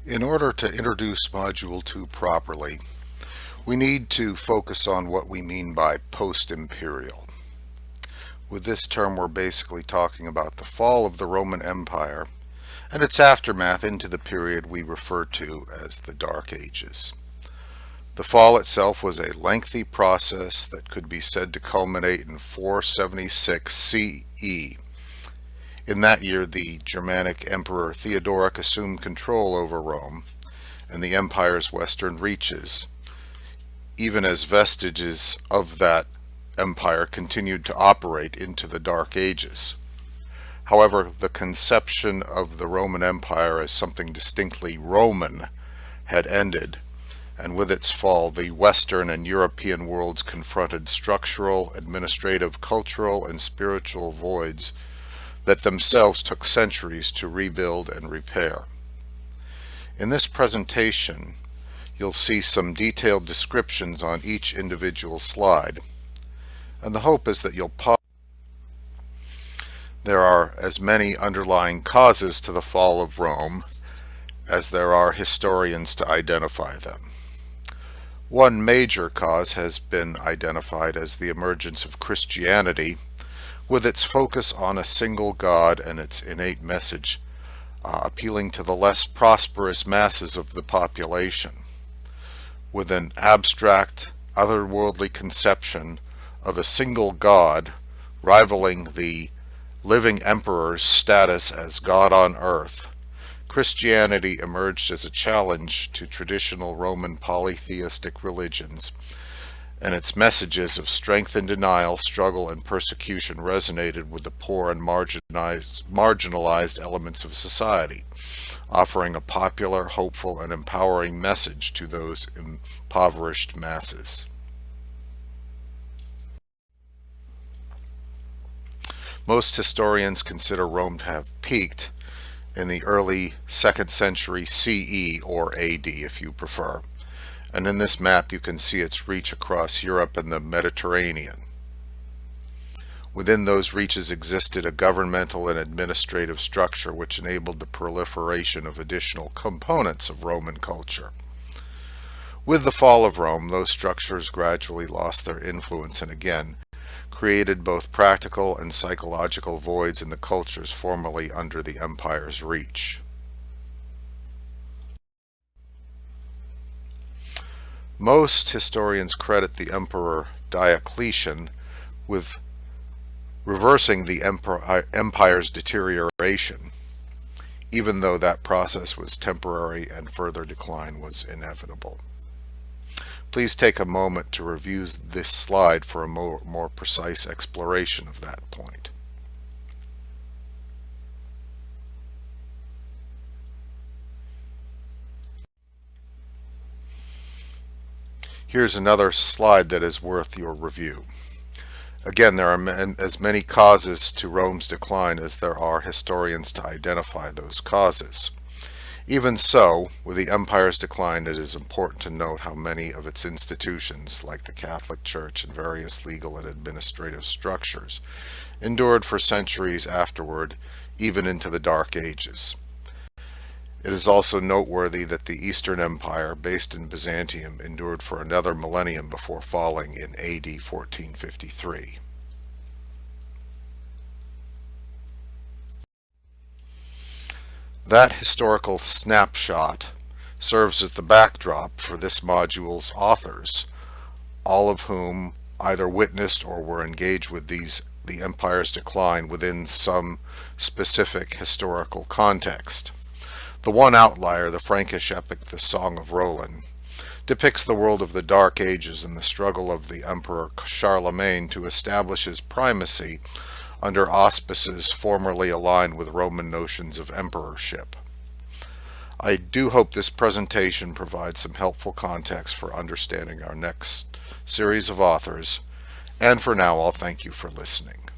In order to introduce Module 2 properly, we need to focus on what we mean by post-imperial. With this term, we're basically talking about the fall of the Roman Empire and its aftermath into the period we refer to as the Dark Ages. The fall itself was a lengthy process that could be said to culminate in 476 CE. In that year, the Germanic Emperor Theodoric assumed control over Rome and the empire's western reaches, even as vestiges of that empire continued to operate into the Dark Ages. However, the conception of the Roman Empire as something distinctly Roman had ended, and with its fall, the Western and European worlds confronted structural, administrative, cultural, and spiritual voids that themselves took centuries to rebuild and repair. In this presentation, you'll see some detailed descriptions on each individual slide, and the hope is that you'll pause. There are as many underlying causes to the fall of Rome as there are historians to identify them. One major cause has been identified as the emergence of Christianity, with its focus on a single God and its innate message appealing to the less prosperous masses of the population. With an abstract, otherworldly conception of a single God rivaling the living emperor's status as God on earth, Christianity emerged as a challenge to traditional Roman polytheistic religions, and its messages of strength and denial, struggle and persecution resonated with the poor and marginalized elements of society, offering a popular, hopeful, and empowering message to those impoverished masses. Most historians consider Rome to have peaked in the early 2nd century CE, or AD if you prefer, and in this map you can see its reach across Europe and the Mediterranean. Within those reaches existed a governmental and administrative structure which enabled the proliferation of additional components of Roman culture. With the fall of Rome, those structures gradually lost their influence and again created both practical and psychological voids in the cultures formerly under the empire's reach. Most historians credit the Emperor Diocletian with reversing the empire's deterioration, even though that process was temporary and further decline was inevitable. Please take a moment to review this slide for a more precise exploration of that point. Here's another slide that is worth your review. Again, there are as many causes to Rome's decline as there are historians to identify those causes. Even so, with the empire's decline, it is important to note how many of its institutions, like the Catholic Church and various legal and administrative structures, endured for centuries afterward, even into the Dark Ages. It is also noteworthy that the Eastern Empire, based in Byzantium, endured for another millennium before falling in AD 1453. That historical snapshot serves as the backdrop for this module's authors, all of whom either witnessed or were engaged with the empire's decline within some specific historical context. The one outlier, the Frankish epic The Song of Roland, depicts the world of the Dark Ages and the struggle of the Emperor Charlemagne to establish his primacy under auspices formerly aligned with Roman notions of emperorship. I do hope this presentation provides some helpful context for understanding our next series of authors, and for now I'll thank you for listening.